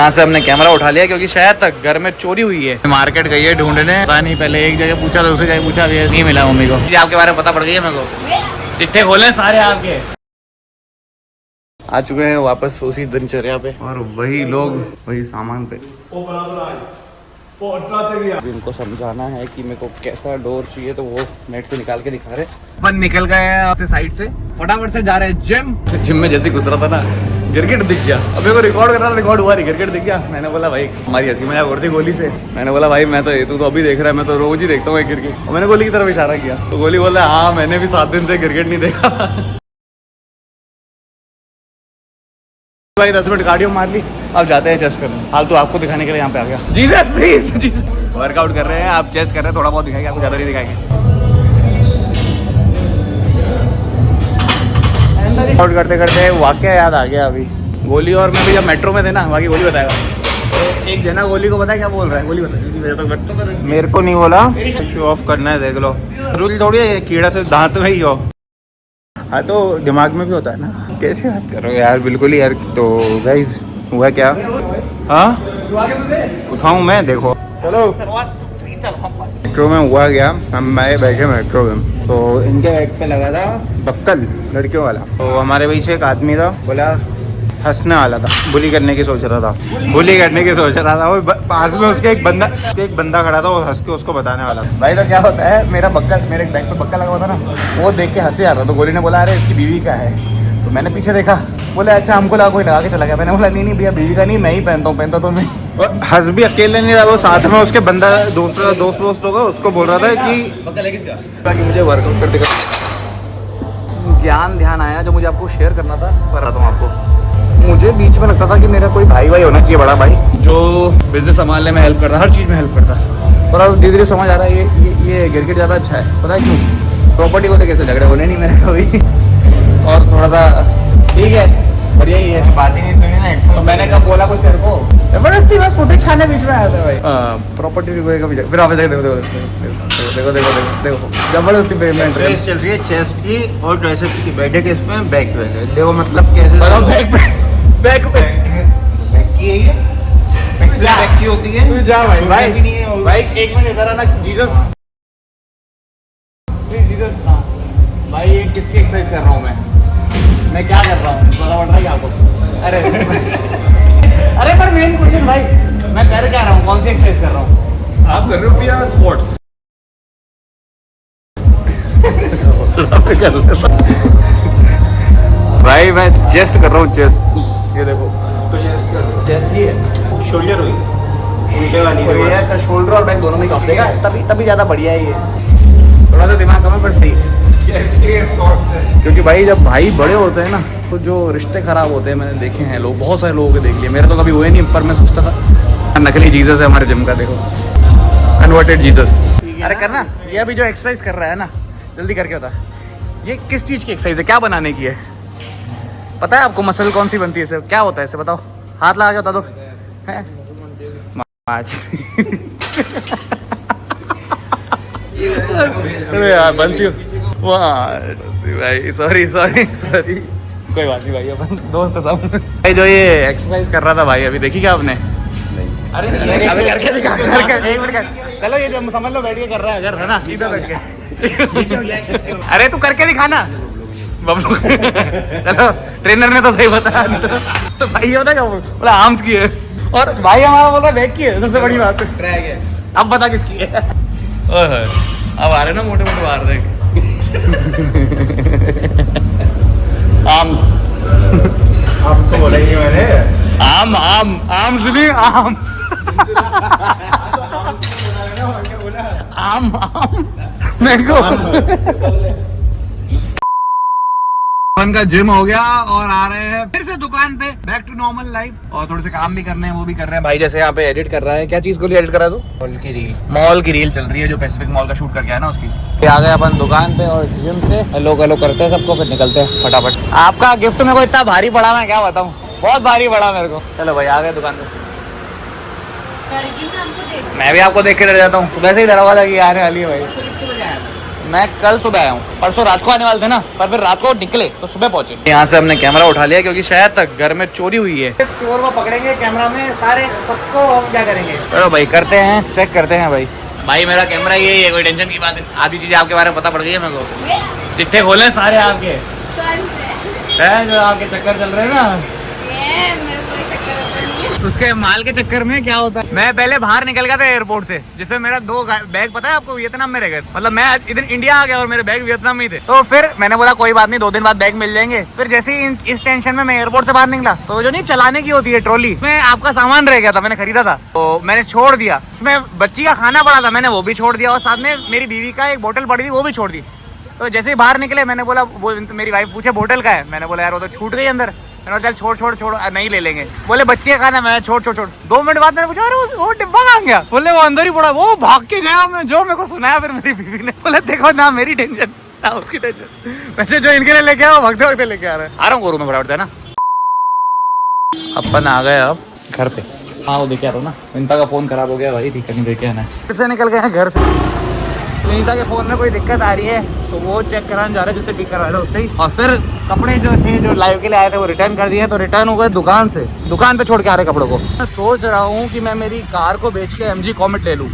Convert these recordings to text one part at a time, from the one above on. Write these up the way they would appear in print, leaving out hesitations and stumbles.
यहाँ से हमने कैमरा उठा लिया क्योंकि शायद तक घर में चोरी हुई है। मार्केट गई है ढूंढने, पता नहीं, पहले एक जगह पूछा दूसरी जगह पूछा, नहीं मिला मम्मी को। आपके बारे में पता पड़ गई है मेरे को, चिट्ठे खोले सारे आपके। आ चुके हैं वापस उसी दिनचर्या पे और वही लोग वही सामान पे। इनको समझाना है कि मेरे को कैसा डोर चाहिए, तो वो नेट से निकाल के दिखा रहे। अपन निकल गए हैं साइड से, फटाफट से जा रहे हैं जिम। जिम में जैसे घुस रहा था ना, गिरगिट दिख गया। अब मेरे को रिकॉर्ड करना था, रिकॉर्ड हुआ नहीं, गिरगिट दिख गया। मैंने बोला भाई, हमारी हंसी मजाक हो रही थी गोली से। मैंने बोला भाई मैं तो तू तो अभी देख रहा है, मैं तो रोज ही देखता हूँ गिरगिट। और मैंने गोली की तरफ इशारा किया तो गोली बोला हाँ मैंने भी 7 दिन से गिरगिट नहीं देखा। भाई 10 मिनट कार्डियो मार ली, अब जाते हैं चेस्ट करने। हाल तो आपको दिखाने के लिए यहाँ पे आ गया। Jesus please, Jesus. वर्कआउट कर रहे हैं, आप चेस्ट कर रहे हैं, थोड़ा बहुत दिखाएंगे आपको, ज़्यादा नहीं दिखाएंगे। वर्कआउट करते करते वाकया याद आ गया अभी। गोली और मैं भी जब मेट्रो में थे ना, बाकी गोली बताएगा। तो एक जना गोली को पता है क्या बोल रहा है, गोली बता। मेरे को नहीं बोला, शो ऑफ करना है, देख लो। रूल थोड़ी है कीड़ा से दांत में ही हो। हाँ तो दिमाग में भी होता है ना। कैसे बात कर रहे हो यार, बिल्कुल ही यार। तो गाइस हुआ क्या? हाँ उठाऊँ मैं, देखो चलो। मेट्रो में हुआ गया, हम आए बैठे मेट्रो में, तो इनके बैग पे लगा था बक्कल लड़कियों वाला। तो हमारे पीछे एक आदमी था, बोला हंसने वाला था, बुली करने की सोच रहा था, बुली करने की सोच रहा था। वो पास में उसके एक बंदा खड़ा था, वो हंस के उसको बताने वाला था। भाई तो क्या होता है, मेरा बक्कल, मेरे बैग पे बक्कल लगा हुआ था ना, वो देख के हंसे आ रहा। तो गोली ने बोला अरे इसकी बीवी का है। तो मैंने पीछे देखा, बोले अच्छा हमको लगा कोई लगा के चला गया। मैंने बोला नहीं भैया बीवी का नहीं, मैं ही पहनता तो मैं। हंस भी अकेले नहीं रहा, वो साथ में उसके बंदा दूसरा दोस्त होगा, उसको बोल रहा था कि बक्कल है किसका। मुझे वर्कआउट करते करते ज्ञान ध्यान आया जो मुझे आपको शेयर करना था, कर रहा था आपको। मुझे बीच में लगता था कि मेरा कोई भाई होना चाहिए, बड़ा भाई, जो बिजनेस संभालने में हेल्प करता, हर चीज़ में हेल्प करता। पर अब धीरे धीरे समझ आ रहा है ये गिरगिट ज़्यादा अच्छा है। पता है क्यों? प्रॉपर्टी को तो कैसे झगड़े होने नहीं मेरे कभी, और थोड़ा सा ठीक है, बढ़िया ही है। बात ही नहीं सुनी ना, तो मैंने कहा बोला कुछ तेरे को, जबरदस्ती बस फुटेज खाने बीच में आया था भाई। प्रॉपर्टी भी फिर आप देखो जबरदस्ती पेमेंट चल रही है चेस्ट की और ट्राइसेप्स की। बैठे किस पे? बैक पे। देखो मतलब कैसे बैक की है ये, बैक की होती है। तू जा भाई, भाई एक मिनट इधर आना। जीसस हाँ भाई, ये किसकी एक्सरसाइज कर रहा हूँ मैं क्या कर रहा हूँ पता पड़ रहा है आपको? अरे पर मेन क्वेश्चन भाई, मैं कर क्या रहा हूँ, कौन सी एक्सरसाइज कर रहा हूँ? आप कर रहे हो या स्पोर्ट्स? भाई मैं चेस्ट कर रहा हूँ, चेस्ट। ये देखो चेस्ट ही है, शोल्डर हुई उल्टे वाली है, शोल्डर और बैक दोनों में काम देगा, तभी ज़्यादा बढ़िया है ये। थोड़ा सा दिमाग कम है पर सही है। क्योंकि भाई जब भाई बड़े होते हैं ना, तो जो रिश्ते खराब होते हैं, मैंने देखे हैं लोग, बहुत सारे लोगों के देख लिए। मेरे तो कभी हुए नहीं, पर मैं सोचता था नकली जीसस है हमारे जिम का, देखो कन्वर्टेड जीसस। अरे करना, ये अभी जो एक्सरसाइज कर रहा है ना, जल्दी करके बता, ये किस चीज़ की एक्सरसाइज है, क्या बनाने की है? पता है आपको मसल कौन सी बनती है इससे? क्या होता है इससे बताओ, हाथ लगा के बता दो। अरे यार बनती हो भाई, सॉरी कोई बात नहीं भाई, अपन दोस्त सब। भाई जो ये एक्सरसाइज कर रहा था भाई, अभी देखी क्या आपने? अरे करके दिखा, एक मिनट चलो, ये जो समझ लो बैठ के कर रहा है, अगर है ना सीधा बैठ के। अरे तू करके दिखाना बबलू। चलो ट्रेनर ने तो सही बताया, तो भाई ये बता क्या बोला, आर्म्स की है, और भाई हमारा बोल रहा बैक की है। सबसे बड़ी बात है, अब बता किसकी है? अब आ रहे ना मोटे मोटे बाहर देख। आर्म्स तो बोला ही नहीं मैंने। आर्म्स नहीं, आर्म्स। मेरे को अपन का जिम हो गया और आ रहे हैं फिर से दुकान पे, बैक टू नॉर्मल लाइफ। और थोड़े से काम भी करने हैं, वो भी कर रहे हैं भाई। जैसे यहाँ पे एडिट कर रहा है, क्या चीज को एडिट कर रहा है तू? मॉल की रील चल रही है, जो पैसिफिक मॉल का शूट करके आया ना उसकी। आ गए अपन दुकान पे और जिम से हेलो करते हैं सबको, फिर निकलते हैं फटाफट। आपका गिफ्ट मेरे को इतना भारी पड़ा, मैं क्या बताऊँ, बहुत भारी पड़ा मेरे को। चलो भाई आ गए दुकान पे। मैं भी आपको देख के डर जाता हूँ, वैसे ही डरा हुआ था कि आने वाली है भाई। मैं कल सुबह आया हूँ, परसों रात को आने वाले थे ना, पर फिर रात को निकले तो सुबह पहुंचे। यहाँ से हमने कैमरा उठा लिया क्योंकि शायद तक घर में चोरी हुई है। चोर को पकड़ेंगे कैमरा में, सारे सबको हम क्या करेंगे। चलो भाई करते हैं, चेक करते हैं भाई। भाई मेरा कैमरा यही है, कोई टेंशन की बात है। आधी चीजें आपके बारे में पता पड़ गई है मेरे को। चिट्ठे खोले सारे आपके, जो आपके चक्कर चल रहे हैं ना, उसके माल के चक्कर में क्या होता है। मैं पहले बाहर निकल गया था एयरपोर्ट से, जिसमें मेरा 2 बैग, पता है आपको, वियतनाम में रह गए। मतलब मैं इधर इंडिया आ गया और मेरे बैग वियतनाम में ही थे। तो फिर मैंने बोला कोई बात नहीं, 2 दिन बाद बैग मिल जाएंगे। फिर जैसे ही इस टेंशन में मैं एयरपोर्ट से बाहर निकला, तो जो नहीं चलाने की होती है ट्रॉली, में आपका सामान रह गया था, मैंने खरीदा था, तो मैंने छोड़ दिया। उसमें बच्ची का खाना पड़ा था, मैंने वो भी छोड़ दिया, और साथ में मेरी बीवी का एक बोतल पड़ी थी, वो भी छोड़ दी। तो जैसे ही बाहर निकले, मैंने बोला, वो मेरी वाइफ पूछे बोतल का है, मैंने बोला यार वो तो छूट गई अंदर। मैंने बोला चल छोड़ नहीं ले लेंगे। बोले बच्चे का खाना, मैं छोड़ 2 मिनट बाद मैंने पूछा अरे वो डिब्बा कहाँ गया। बोले वो अंदर ही पड़ा, वो भाग के गया। मैं जो मेरे को सुनाया फिर मेरी बीवी ने, बोले देखो ना मेरी टेंशन ना उसकी टेंशन, वैसे जो इनके लिए लेके आया वो भगते लेके आ रहा हूँ। में फटाफट है ना, अपन आ गए अब घर पे। हाँ वो देखे आ रहा हूँ ना, विनीता का फोन खराब हो गया भाई, ठीक है नहीं देखे आना है। फिर से निकल गए हैं घर से। विनीता के फोन में कोई दिक्कत आ रही है, तो वो चेक कराने जा रहे हैं, जिससे ठीक करवा रहे हैं उससे ही। और फिर कपड़े जो थे, जो लाइव के लिए आए थे, वो रिटर्न कर दिए। तो रिटर्न हो गए दुकान से, दुकान पे छोड़ के आ रहे कपड़ों को। मैं सोच रहा हूँ कि मैं मेरी कार को बेच के MG कॉमेट ले लूँ।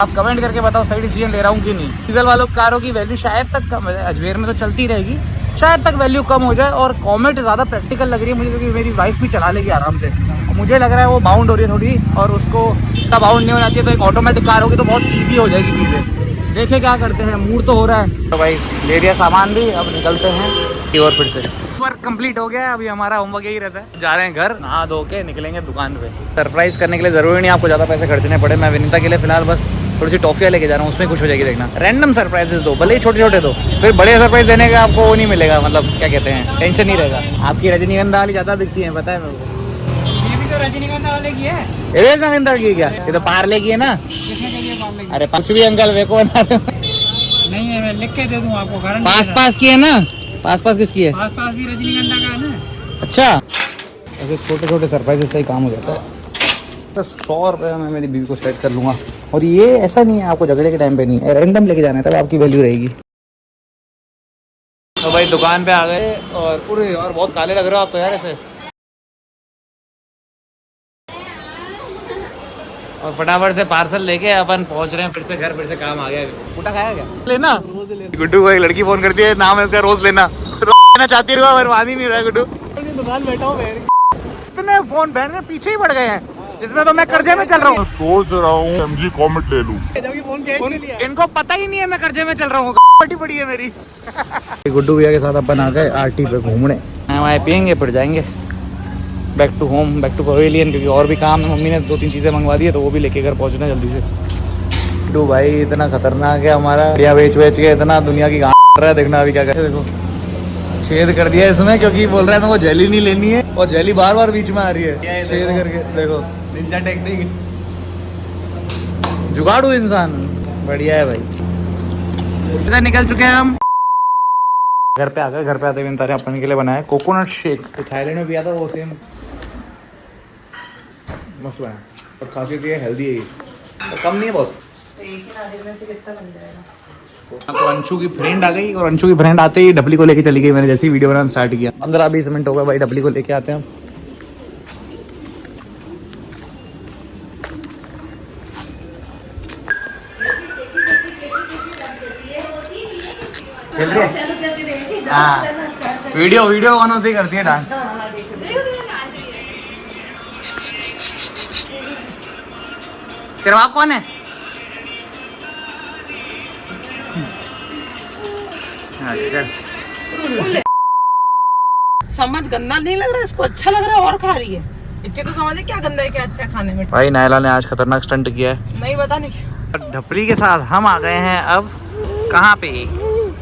आप कमेंट करके बताओ सही डिसीजन ले रहा हूँ कि नहीं। डीजल वालों कारों की वैल्यू शायद तक कम, अजमेर में तो चलती रहेगी, शायद तक वैल्यू कम हो जाए। और कॉमेट ज़्यादा प्रैक्टिकल लग रही है मुझे, क्योंकि मेरी वाइफ भी चला लेगी आराम से। मुझे लग रहा है वो बाउंड हो रही है थोड़ी, और उसको इतना बाउंड नहीं होना चाहिए। तो एक ऑटोमेटिक कार होगी तो बहुत ईजी हो जाएगी चीज़ें। देखे क्या करते हैं, मूड तो हो रहा है। तो भाई ले लिया सामान भी, अब निकलते हैं। और फिर से वर्क कंप्लीट हो गया है, अभी हमारा होमवर्क यही रहता है। जा रहे हैं घर, नहा धो के निकलेंगे दुकान पे। सरप्राइज करने के लिए जरूरी नहीं आपको ज़्यादा पैसे खर्चने पड़े। मैं विनीता के लिए फिलहाल बस थोड़ी सी टॉफियाँ लेके जा रहा हूँ, उसमें खुश हो जाएगी। देखना रैंडम सरप्राइजेस दो, भले ही छोटे दो, फिर बड़े सरप्राइज देने का आपको वो नहीं मिलेगा, मतलब क्या कहते हैं, टेंशन नहीं रहेगा। आपकी रजनीगंधा वाली ज़्यादा दिखती है, पता है मेरे को। ये भी तो रजनीगंधा वाले की है, रजनीगंधा की क्या, ये तो पार्ले की है ना। अरे कुछ भी अंकल वे को नहीं है, मैं लिख के दे दूं आपको। पास की है ना, पास किसकी है? पास भी रजनीगंधा का है ना। अच्छा, ऐसे छोटे सरप्राइज से ही काम हो जाता है। तो 100 रुपये में मेरी बीवी को सेट कर लूँगा। और ये ऐसा नहीं है आपको झगड़े के टाइम पे नहीं है, रैंडम लेके जाना है, तब आपकी वैल्यू रहेगी। तो भाई दुकान पे आ गए, और पूरे और बहुत काले लग रहे हो आप तो यार ऐसे। और फटाफट से पार्सल लेके अपन पहुंच रहे हैं फिर से घर। फिर से काम आ गया। फूटा खाया क्या? लेना गुड्डू को एक लड़की फोन करती है, नाम है उसका रोज लेना। लेना चाहती रहा पर मान ही नहीं रहा है गुड्डू। दुकान बैठा हूँ, इतने फोन बहन में पीछे ही पड़ गए हैं, जिसमें तो मैं कर्जे में चल रहा हूँ। सोच रहा हूँ MG कॉमेट ले लूं। इनको पता ही नहीं है मैं कर्जे में चल रहा हूँ, पड़ी है मेरी। गुड्डू भैया के साथ अपन आ गए RT पे घूमने। वहाँ पियेंगे फिर जाएंगे back to home, back to pavilion, क्योंकि और भी काम है। मम्मी ने 2-3 चीज़ें मंगवा दी है, तो वो भी लेके घर पहुँचना जल्दी से। डू भाई इतना खतरनाक है हमारा, या बेच के इतना दुनिया की गाँव कर रहा है। देखना अभी क्या करे, देखो छेद कर दिया इसमें, क्योंकि बोल रहा है तुमको जेली नहीं लेनी है, और जेली बार बीच में आ रही है। छेद करके देखो, निंजा टेक्निक, जुगाड़ू इंसान, बढ़िया है भाई। इधर निकल चुके हैं हम, घर पे आ गए। घर पे आते विनीता ने अपन के लिए बनाया कोकोनट शेक। तो थाईलैंड में पिया था वो सेम, मस्त बना। और खासियत ये हेल्दी है, तो कम नहीं है बहुत। तो एक ही नारियल में से कितना बन जाएगा। तो अंशु की फ्रेंड आ गई, और अंशु की फ्रेंड आते ही डबली को लेके चली गई। मैंने जैसे ही वीडियो बनाना स्टार्ट किया, 15-20 मिनट हो गए भाई, डबली को लेके आते हैं। खेल रही है? हाँ, वीडियो ऑन होती करती है डांस। तेरा बाप कौन है? समझ गंदा नहीं लग रहा है, इसको अच्छा लग रहा है और खा रही है। इतने तो समझे क्या गंदा है क्या अच्छा खाने में। भाई नायला ने आज खतरनाक स्टंट किया है। नहीं पता नहीं। ढपली के साथ हम आ गए हैं अब कहाँ पे,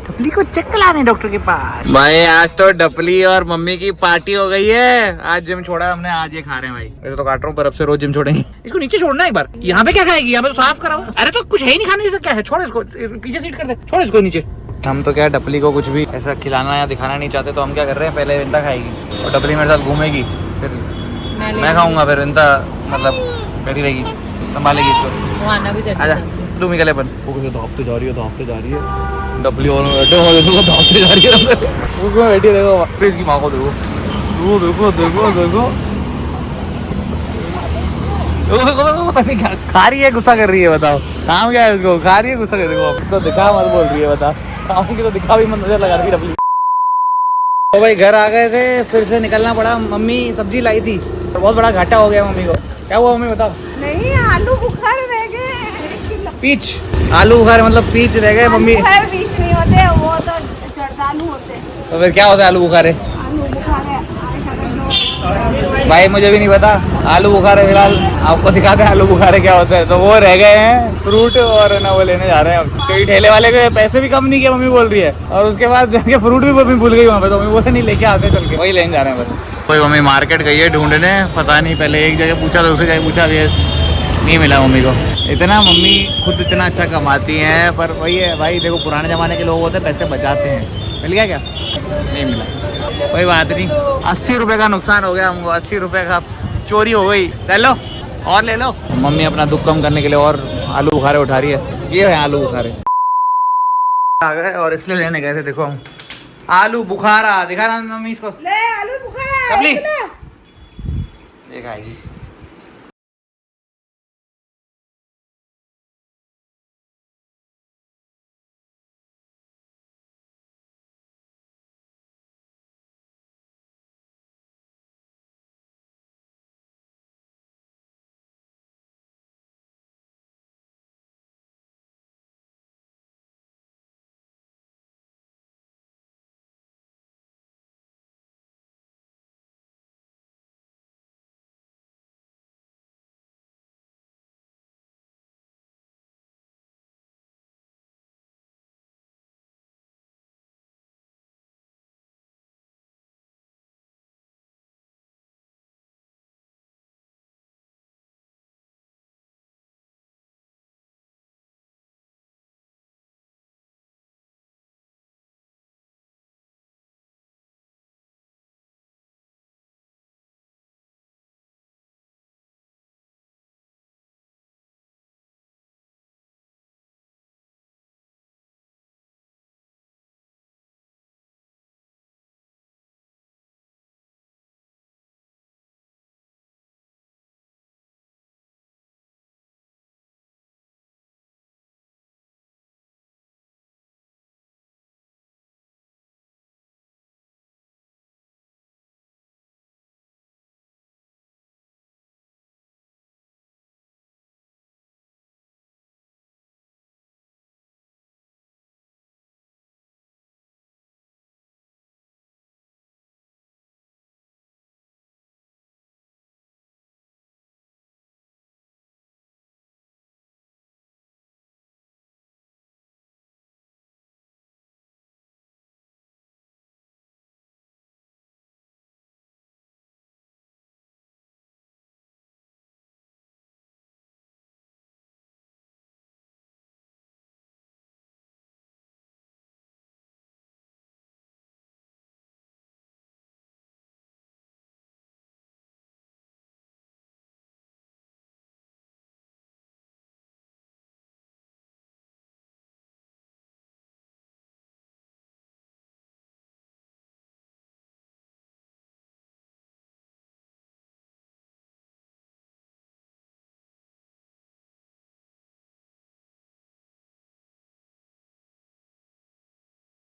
ढपली को चेक लाने डॉक्टर के पास। भाई आज तो ढपली और मम्मी की पार्टी हो गई है। आज जिम छोड़ा हमने, आज ये खा रहे हैं भाई। वैसे तो काट रहा हूँ, पर अब से रोज जिम छोड़ेंगे। इसको नीचे छोड़ना एक बार। यहाँ पे क्या खाएगी, यहाँ पे तो साफ कराओ। अरे तो कुछ है ही नहीं खाने जैसा, क्या है, छोड़ इसको, पीछे सीट कर दे, छोड़ इसको नीचे। हम तो क्या ढपली को कुछ भी ऐसा खिलाना या दिखाना नहीं चाहते, तो हम क्या कर रहे हैं, पहले विनीता खाएगी और ढपली मेरे साथ घूमेगी, फिर मैं खाऊंगा, फिर विनीता मतलब मेरी रहेगी, संभालेगी इसको। 2 मिले अपन वो कैसे धापते जा रही है डबली और बैठे हो देखो धापते जा रही है वो क्यों बैठी है देखो प्लीज की माँ को देखो पता नहीं क्या खा रही है गुस्सा कर रही है बताओ काम क्या है उसको खा रही है गुस्सा कर रही है उसको दिखा मत बोल रही है बता काम की तो दिखा भी मत नजर लगा रही डबली। तो भाई घर आ गए थे फिर से निकलना पड़ा। मम्मी सब्जी लाई थी बहुत बड़ा घाटा हो गया मम्मी को। क्या हुआ मम्मी बताओ। नहीं आलू बुखारे रह गए पीच आलू बुखारे मतलब पीच रह गए मम्मी। बीच नहीं होते वो तो जर्दालू होते हैं। तो फिर क्या होता है आलू बुखारे। आलू बुखारे भाई मुझे भी नहीं पता आलू बुखारे फिलहाल आपको दिखाते हैं आलू बुखारे क्या होता है। तो वो रह गए हैं फ्रूट और ना वो लेने जा रहे हैं। कई ठेले वाले के पैसे भी कम नहीं किए मम्मी बोल रही है और उसके बाद जाके फ्रूट भी मम्मी भूल गई वहाँ पे। तो मम्मी बोले नहीं लेके आते चल के वही लेने जा रहे हैं बस। कोई मम्मी मार्केट गई है ढूंढने पता नहीं पहले एक जगह पूछा दूसरी जगह पूछा भी नहीं मिला मम्मी को। इतना मम्मी खुद इतना अच्छा कमाती हैं पर वही है भाई देखो पुराने ज़माने के लोग होते हैं पैसे बचाते हैं। मिल गया क्या नहीं मिला कोई बात नहीं 80 रुपये का नुकसान हो गया हमको 80 रुपये का चोरी हो गई। चलो और ले लो। मम्मी अपना दुख कम करने के लिए और आलू बुखारे उठा रही है। ये है आलू बुखारे आ गए और इसलिए लेने गए थे। देखो हम आलू बुखारा दिखा रहा मम्मी इसको ले आलू बुखारा कबली एक आएगी।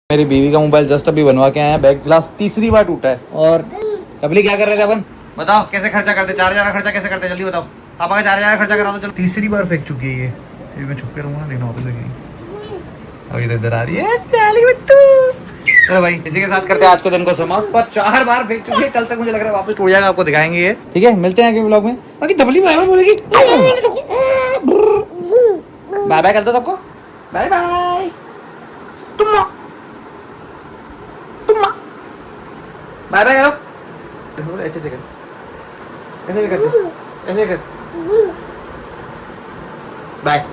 मेरी बीवी का मोबाइल जस्ट अभी बनवा के आए हैं। बैक ग्लास तीसरी बार टूटा है। और कबली क्या कर रहे थे अपन बताओ कैसे खर्चा करते 4000 खर्चा कैसे करते जल्दी बताओ। पापा का 4000 खर्चा करा दो चलो। तीसरी बार फेंक चुकी है ये मैं छुप के रहूंगा ना देखना होता है अभी इधर आ रही है प्याली बच्चू। चलो भाई इसी के साथ करते हैं आज के दिन को समाप्त। पर 4 बार फेंक चुकी है कल तक मुझे लग रहा है वापस टूट जाएगा। आपको दिखाएंगे ये ठीक है। मिलते हैं अगले व्लॉग में। बाकी डबली बाय बाय बोलेगी बाय बाय कर दो सबको बाय बाय। तुम बाय बाय करो ऐसे कर ऐसे कर बाय।